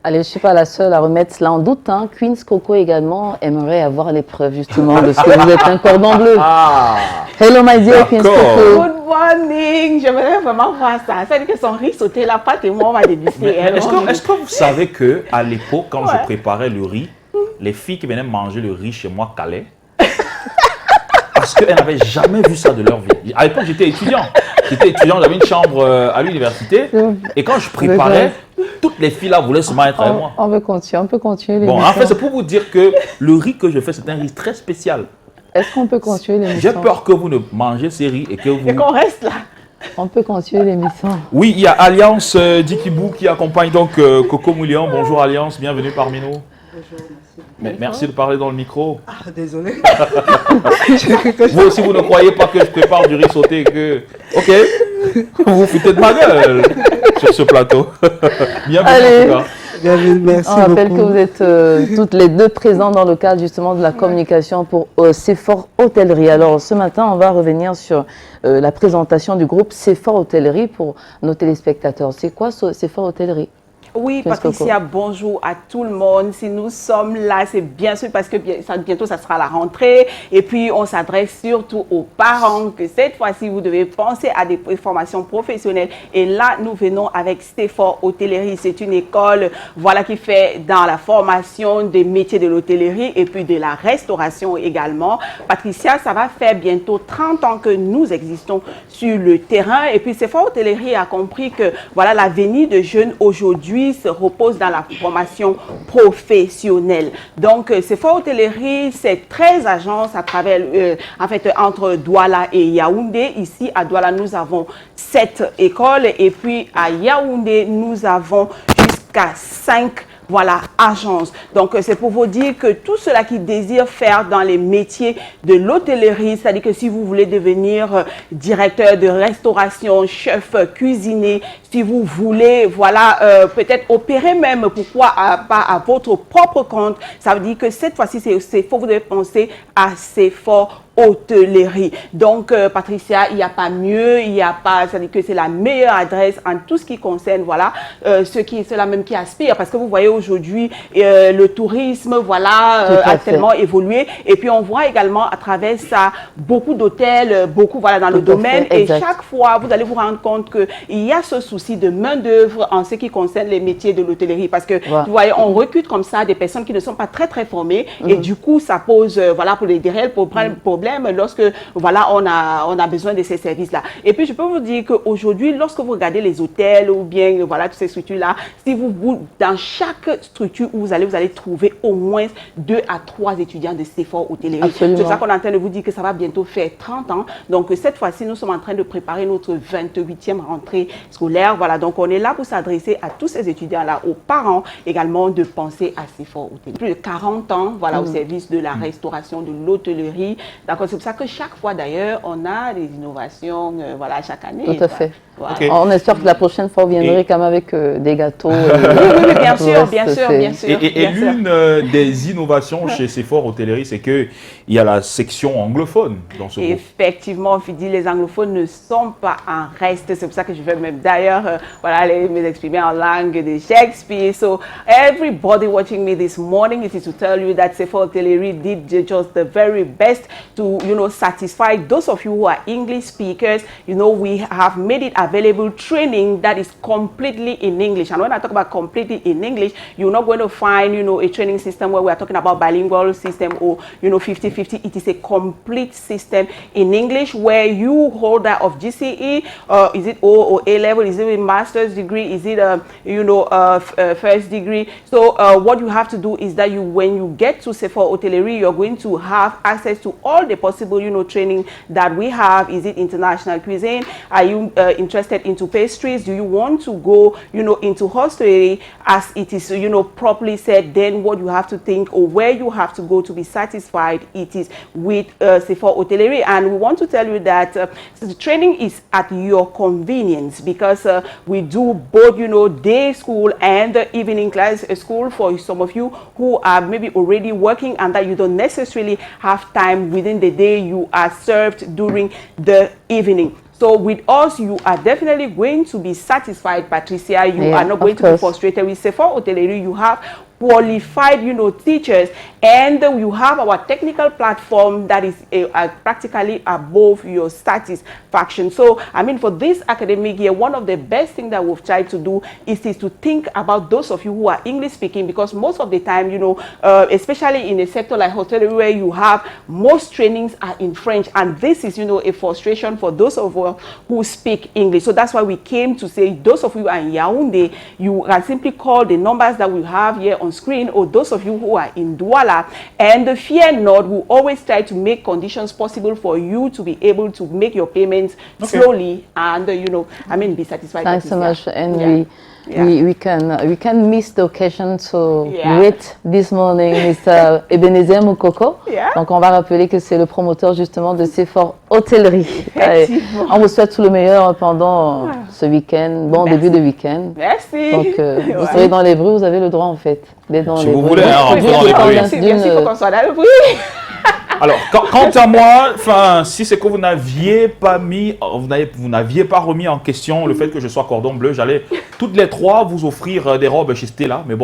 Allez, je ne suis pas la seule à remettre cela en doute. Hein. Queen's Coco également aimerait avoir les preuves justement de ce que vous êtes un cordon bleu. Hello my dear Queen's Coco. Good morning. J'aimerais vraiment voir ça. Ça veut dire que son riz sauté, la pâte et moi, on va déguster. Est-ce que vous savez qu'à l'époque, quand je préparais le riz, les filles qui venaient manger le riz chez moi calaient? Parce qu'elles n'avaient jamais vu ça de leur vie. À l'époque, j'étais étudiant. J'avais une chambre à l'université. Et quand je préparais, toutes les filles là voulaient seulement être avec moi. On peut continuer. Bon, en fait, c'est pour vous dire que le riz que je fais, c'est un riz très spécial. Est-ce qu'on peut continuer l'émission? J'ai peur que vous ne mangez ces riz et que vous... Et qu'on reste là. On peut continuer l'émission. Oui, il y a Alliance Dikibou qui accompagne donc Coco Moulian. Bonjour Alliance, bienvenue parmi nous. Bonjour, merci. Merci de parler dans le micro. Ah, désolé. Vous aussi, vous ne croyez pas que je prépare du riz sauté et que... Ok, vous vous foutez de ma gueule sur ce plateau. Bienvenue en tout cas. Merci On rappelle beaucoup. que vous êtes toutes les deux présentes dans le cadre justement de la communication pour Sephora Hôtellerie. Alors ce matin, on va revenir sur la présentation du groupe Sephora Hôtellerie pour nos téléspectateurs. C'est quoi Sephora Hôtellerie? Oui, Patricia, bonjour à tout le monde. Si nous sommes là, c'est bien sûr parce que bientôt, ça sera la rentrée. Et puis, on s'adresse surtout aux parents que cette fois-ci, vous devez penser à des formations professionnelles. Et là, nous venons avec Sephora Hôtellerie. C'est une école voilà, qui fait dans la formation des métiers de l'hôtellerie et puis de la restauration également. Patricia, ça va faire bientôt 30 ans que nous existons sur le terrain. Et puis, Sephora Hôtellerie a compris que voilà, l'avenir de jeunes aujourd'hui se repose dans la formation professionnelle. Donc, Sephora Hôtellerie, c'est 13 agences à travers, en fait, entre Douala et Yaoundé. Ici, à Douala, nous avons 7 écoles et puis à Yaoundé, nous avons jusqu'à 5 voilà, agence. Donc, c'est pour vous dire que tout cela qui désire faire dans les métiers de l'hôtellerie, c'est-à-dire que si vous voulez devenir directeur de restauration, chef, cuisinier, si vous voulez, voilà, peut-être opérer même, pourquoi pas à votre propre compte, ça veut dire que cette fois-ci, vous devez penser à Sephora Hôtellerie. Donc, Patricia, il n'y a pas mieux, il n'y a pas, c'est-à-dire que c'est la meilleure adresse en tout ce qui concerne, voilà, ceux-là même qui aspirent, parce que vous voyez aujourd'hui, le tourisme, voilà, a tellement évolué, et puis on voit également à travers ça, beaucoup d'hôtels, beaucoup, voilà, dans le domaine, et chaque fois, vous allez vous rendre compte qu'il y a ce souci de main-d'œuvre en ce qui concerne les métiers de l'hôtellerie, parce que, vous voyez, on recrute comme ça des personnes qui ne sont pas très, très formées, et du coup, ça pose, voilà, pour des réels problèmes lorsque voilà on a besoin de ces services-là. Et puis je peux vous dire qu'aujourd'hui, lorsque vous regardez les hôtels ou bien voilà toutes ces structures-là, si dans chaque structure où vous allez trouver au moins 2 à 3 étudiants de Sephora Hôtellerie. C'est ça qu'on est en train de vous dire que ça va bientôt faire 30 ans. Donc cette fois-ci, nous sommes en train de préparer notre 28e rentrée scolaire. Voilà, donc on est là pour s'adresser à tous ces étudiants-là, aux parents également de penser à Sephora Hôtellerie. Plus de 40 ans, voilà, au service de la restauration, de l'hôtellerie. C'est pour ça que chaque fois, d'ailleurs, on a des innovations, voilà, chaque année. Tout à fait. Voilà. Okay. On espère que la prochaine fois, vous viendrez quand même avec des gâteaux. Oui, bien sûr, bien sûr. Et l'une des innovations chez Sephora Hôtellerie, c'est qu'il y a la section anglophone dans ce groupe. Effectivement, Fidi, les anglophones ne sont pas en reste. C'est pour ça que je vais même d'ailleurs voilà, m'exprimer en langue de Shakespeare. So, everybody watching me this morning, it is to tell you that Sephora Hôtellerie did just the very best to, satisfy those of you who are English speakers. We have made it available training that is completely in English. And when I talk about completely in English, you're not going to find, a training system where we are talking about bilingual system or, 50-50. It is a complete system in English where you holder of GCE, is it O or A level, is it a master's degree, is it first degree. So what you have to do is that when you get to Sephora Hôtellerie, you're going to have access to all the possible, training that we have. Is it international cuisine? Are you interested into pastries? Do you want to go, into hostelry as it is, properly said? Then what you have to think or where you have to go to be satisfied, it is with Sephora Hôtellerie. And we want to tell you that the training is at your convenience because we do both, day school and evening class school for some of you who are maybe already working and that you don't necessarily have time within the day. You are served during the evening. So with us, you are definitely going to be satisfied, Patricia. You Yeah, are not going to be frustrated. With Sephora Hotellerie, you have qualified, teachers, and you have our technical platform that is practically above your satisfaction. So, I mean, for this academic year, one of the best things that we've tried to do is to think about those of you who are English speaking, because most of the time, especially in a sector like hotellerie, where you have most trainings are in French, and this is, a frustration for those of us who speak English. So that's why we came to say, those of you who are in Yaoundé, you can simply call the numbers that we have here on screen, or those of you who are in Douala, and fear not, we always try to make conditions possible for you to be able to make your payments slowly and be satisfied. Thanks so much, and we can miss the occasion to greet this morning Mr. Ebenezer Moukoko. Donc on va rappeler que c'est le promoteur justement de Sephora Hotellerie. On vous souhaite tout le meilleur pendant ce week-end, bon début de week-end. Merci. Donc vous serez dans les bruits, vous avez le droit en fait d'être dans si les vous bruits. voulez, rentrer dans les bruits. Merci pour qu'on soit dans le bruit. Alors, quant à moi, si c'est que vous n'aviez pas remis en question le fait que je sois cordon bleu, j'allais toutes les trois vous offrir des robes chez Stella, mais bon.